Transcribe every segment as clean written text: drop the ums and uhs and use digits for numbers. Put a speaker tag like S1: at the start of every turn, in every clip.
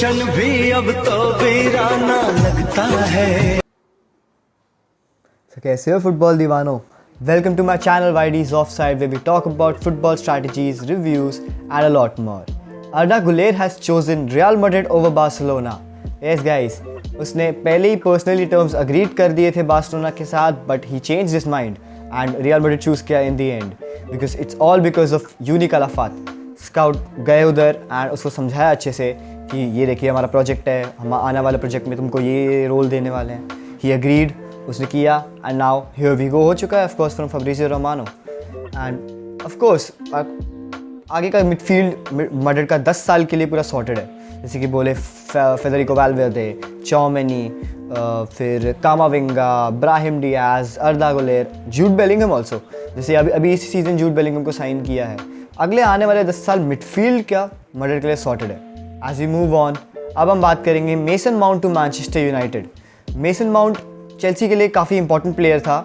S1: गुलशन भी अब तो वीराना लगता है।
S2: So, कैसे हो फुटबॉल दीवानों? Welcome to my channel YD's Offside, where we talk about football strategies, reviews and a lot more. Arda Güler has chosen Real Madrid over Barcelona. Yes guys, उसने पहले ही पर्सनली टर्म्स अग्रीड कर दिए थे Barcelona के साथ, but he change his mind and Real Madrid choose किया in the end because it's all because of यूनिक Calafat. Scout गए उधर एंड उसको समझाया अच्छे से कि ये देखिए हमारा प्रोजेक्ट है, हम आने वाले प्रोजेक्ट में तुमको ये रोल देने वाले हैं। ही अग्रीड, उसने किया and now here we go हो चुका है of course from Fabrizio Romano. And of course आगे का मिडफील्ड मैड्रिड का 10 साल के लिए पूरा सॉर्टेड है। जैसे कि बोले फेडरिको वाल्वेर्दे, चौमेनी, फिर Camavinga, Brahim Diaz, Arda Guler, Jude Bellingham also. जैसे अभी इस सीज़न जूड बेलिंगम को साइन किया है। अगले आने वाले 10 साल मिडफील्ड क्या मैड्रिड के लिए सॉर्टेड है। एज वी मूव ऑन, अब हम बात करेंगे Mason Mount to Manchester United. Mason Mount Chelsea के लिए काफ़ी इंपॉर्टेंट प्लेयर था,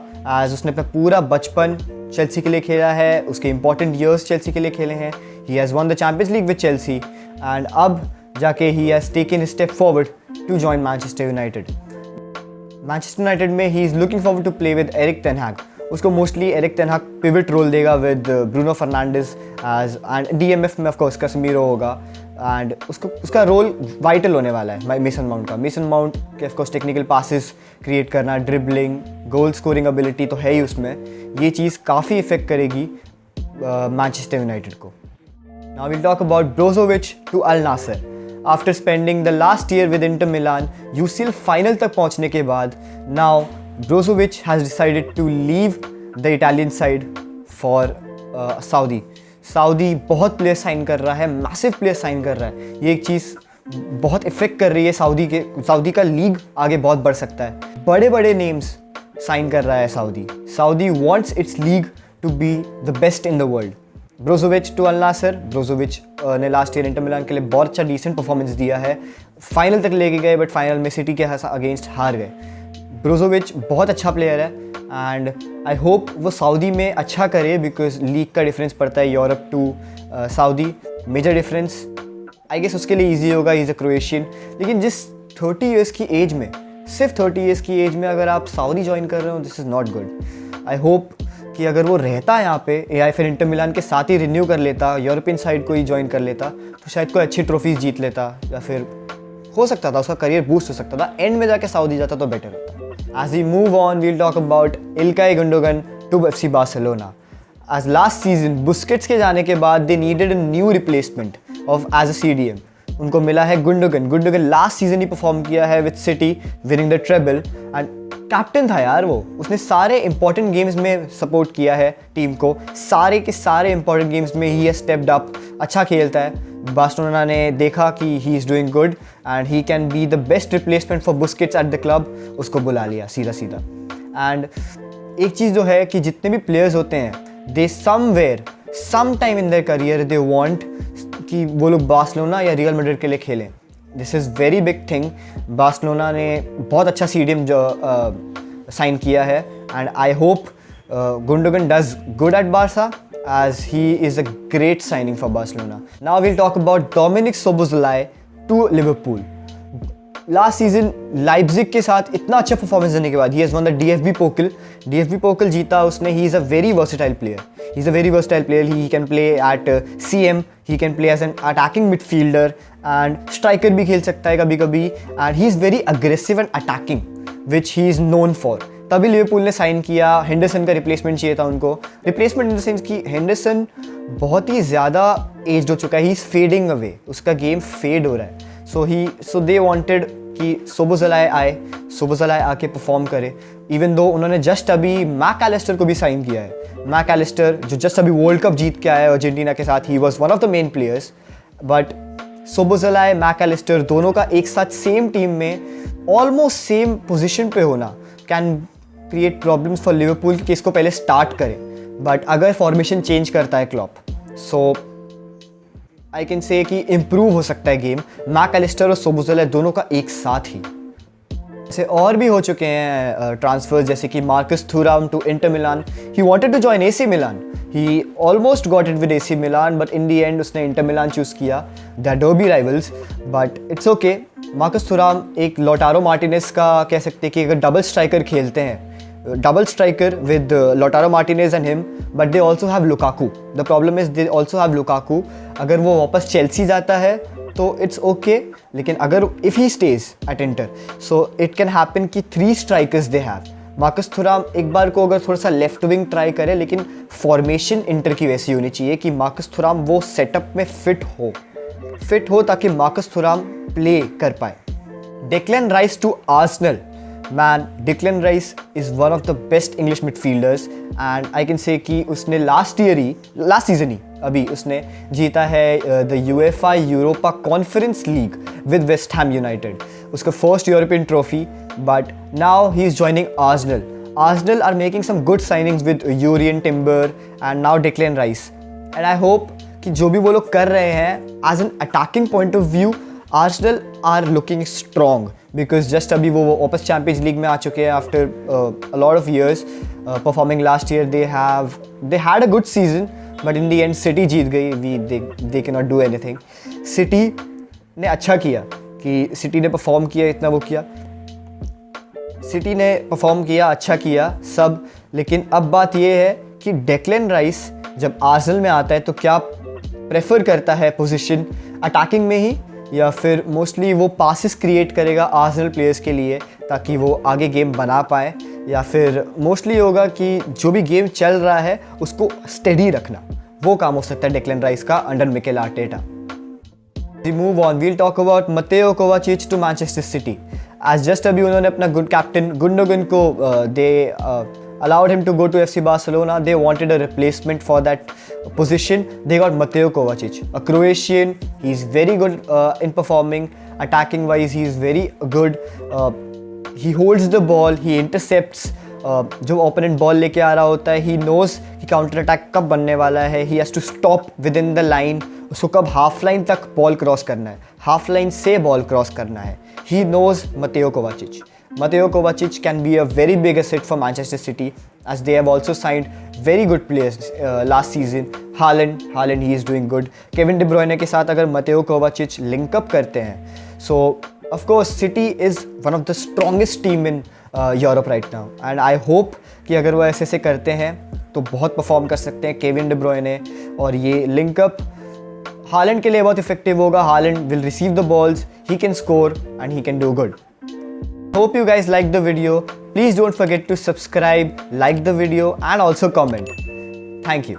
S2: एज उसने अपना पूरा बचपन चेल्सी के लिए खेला है, उसके इंपॉर्टेंट ईयर्स चेल्सी के लिए खेले हैं। He has won the Champions League with Chelsea and अब जाके he has taken step forward to join Manchester United. Manchester United में he is looking forward to play with Erik ten Hag. उसको mostly Erik ten Hag pivot role देगा with Bruno Fernandes as and DMF में of course Casemiro होगा and उसका role vital होने वाला है Mason Mount का। मेसन माउंट के ऑफकोर्स टेक्निकल पासिस क्रिएट करना, ड्रिबलिंग, गोल स्कोरिंग एबिलिटी तो है ही उसमें। ये चीज़ काफ़ी इफेक्ट करेगी मैनचेस्टर यूनाइटेड को। Now will talk about Brozovic to Al Nassr. After spending the last year with Inter Milan, UCL final तक पहुंचने के बाद now Brozovic has decided to leave the Italian side for Saudi बहुत player sign कर रहा है, massive player sign कर रहा है। ये एक चीज़ बहुत इफेक्ट कर रही है सऊदी का लीग आगे बहुत बढ़ सकता है। बड़े बड़े नेम्स साइन कर रहा है Saudi wants its league to be the best in the world. Brozovic to Al Nassr. Brozovic ने लास्ट ईयर इंटर मिलान के लिए बहुत अच्छा डिसेंट परफॉर्मेंस दिया है, फाइनल तक लेके गए बट फाइनल में सिटी के अगेंस्ट हार गए। ब्रोजोविच बहुत अच्छा प्लेयर है एंड आई होप वो सऊदी में अच्छा करे बिकॉज लीग का डिफरेंस पड़ता है Europe to Saudi, major difference. I guess उसके लिए ईजी होगा, इज़ अ क्रोएशियन। लेकिन जिस 30 ईयर्स की एज में, सिर्फ 30 ईयर्स की एज में अगर आप सऊदी ज्वाइन कर रहे हो, this is not good. I hope कि अगर वो रहता है यहाँ पे या फिर इंटर मिलान के साथ ही रिन्यू कर लेता, यूरोपियन साइड को ही ज्वाइन कर लेता, तो शायद कोई अच्छी ट्रॉफीज जीत लेता या फिर हो सकता था उसका करियर बूस्ट हो सकता था। एंड में जाके सऊदी जाता तो बेटर होता। As we move on, we'll talk about Ilkay Gundogan to FC Barcelona. As last season, Busquets के जाने के बाद they needed a new replacement of as a CDM. उनको मिला है गुंडोगन लास्ट सीजन ही परफॉर्म किया है with City, winning the treble and captain था यार वो। उसने सारे इंपॉर्टेंट गेम्स में सपोर्ट किया है टीम को, सारे के सारे इंपॉर्टेंट गेम्स में ही स्टेप्ड अप, अच्छा खेलता है। बार्सिलोना ने देखा कि he is doing good and he can be the best replacement for Busquets at the club, उसको बुला लिया सीधा। एंड एक चीज़ जो है कि जितने भी प्लेयर्स होते हैं they somewhere some time in their career they want कि वो लोग बार्सिलोना या रियल मैड्रिड के लिए खेलें। This is very big thing. Barcelona ने बहुत अच्छा सीडीएम जो साइन किया है and I hope Gundogan does good at Barca as he is a great signing for Barcelona. Now we'll talk about Dominic Szoboszlai to Liverpool. Last season Leipzig के साथ इतना अच्छा परफॉर्मेंस देने के बाद he has won the DFB Pokal जीता उसने। He is a very versatile player. He's a very versatile player. He can play at CM, he can play as an attacking midfielder and striker भी खेल सकता है कभी-कभी and he is very aggressive and attacking which he is known for. तभी Liverpool ने sign किया। Henderson का replacement चाहिए था उनको, रिप्लेसमेंट इन द सेंस कि हेंडरसन बहुत ही ज़्यादा एज्ड हो चुका है, ही इज़ फेडिंग अवे, उसका गेम फेड हो रहा है। सो दे वांटेड कि सोबोसलाई आके परफॉर्म करे। इवन दो उन्होंने जस्ट अभी मैकएलिस्टर को भी साइन किया है। मैकएलिस्टर जो जस्ट अभी वर्ल्ड कप जीत के आया है अर्जेंटीना के साथ, he was one of the main players. But Szoboszlai, Mac Allister दोनों का एक साथ सेम टीम में ऑलमोस्ट सेम पोजिशन पे होना can create problems for Liverpool कि इसको पहले स्टार्ट करें। बट अगर फॉर्मेशन चेंज करता है Klopp, so I can say कि इम्प्रूव हो सकता है गेम मैकएलिस्टर और सोबोसलाई दोनों का एक साथ ही। ऐसे और भी हो चुके हैं ट्रांसफर्स, जैसे कि Marcus Thuram to Inter Milan. He wanted to join AC Milan he almost got it with AC Milan, but in the end उसने इंटर मिलान चूज़ किया. They are derby rivals, but it's okay. Marcus Thuram एक Lautaro Martinez का कह सकते हैं कि अगर double striker खेलते हैं, double striker with लोटारो Martinez and him, but they also have Lukaku. The problem is they also have Lukaku. अगर वो वापस चेल्सी जाता है तो इट्स ओके, लेकिन अगर if he stays at Inter, so it can happen कि 3 strikers they have. Marcus Thuram एक बार को अगर थोड़ा सा लेफ्ट विंग ट्राई करे, लेकिन फॉर्मेशन इंटर की वैसी होनी चाहिए कि मार्कस थुराम वो सेटअप में फिट हो ताकि मार्कस थुराम प्ले कर पाए. Declan Rice to Arsenal. Man, Declan Rice is one of the best English midfielders and I can say कि उसने लास्ट सीजन ही अभी उसने जीता है the UEFA Europa Conference League with West Ham United, उसका first European trophy. But now he is joining Arsenal. Arsenal are making some good signings with Urian Timber and now Declan Rice. And I hope कि जो भी वो लोग कर रहे हैं as an attacking point of view, Arsenal are looking strong because just अभी वो वापस चैम्पियंस लीग में आ चुके हैं after a lot of years performing last year. They had a good season but in the end City जीत गई. They cannot do anything. City ने अच्छा किया कि City ने परफॉर्म किया, इतना वो किया. सिटी ने परफॉर्म किया, अच्छा किया सब, लेकिन अब बात ये है कि डेक्लन राइस जब आर्सेनल में आता है तो क्या प्रेफर करता है पोजीशन अटैकिंग में ही, या फिर मोस्टली वो पासिस क्रिएट करेगा आर्सेनल प्लेयर्स के लिए ताकि वो आगे गेम बना पाए, या फिर मोस्टली होगा कि जो भी गेम चल रहा है उसको स्टेडी रखना. वो काम हो सकता है डेक्लन राइस का under Mikel Arteta. We move on. We'll talk about Mateo Kovacic to Manchester City. As just अभी उन्होंने अपना गुड कैप्टन गुंडोगन को they allowed him to go to FC Barcelona. They wanted a replacement for that position. They got Mateo Kovacic, a Croatian. He's very good in performing. Attacking wise, he's very good. He holds the ball. He intercepts. जो opponent ball लेके आ रहा होता है, he knows कि counter attack कब बनने वाला है. He has to stop within the line. उसको कब हाफ लाइन तक बॉल क्रॉस करना है, हाफ लाइन से बॉल क्रॉस करना है. He knows Mateo Kovacic. Mateo Kovacic can be a very big asset for Manchester City as they have also signed very good players last season. Haaland he is doing good. Kevin De Bruyne के साथ अगर Mateo Kovacic link up करते हैं, so of course City is one of the strongest team in Europe right now and I hope कि अगर वो ऐसे करते हैं तो बहुत परफॉर्म कर सकते हैं केविन डे ब्रुयने. और ये लिंकअप हालैंड के लिए बहुत इफेक्टिव होगा. Holland will receive the balls, he can score and he can do good. Hope you guys liked the video. Please don't forget to subscribe, like the video and also comment. Thank you.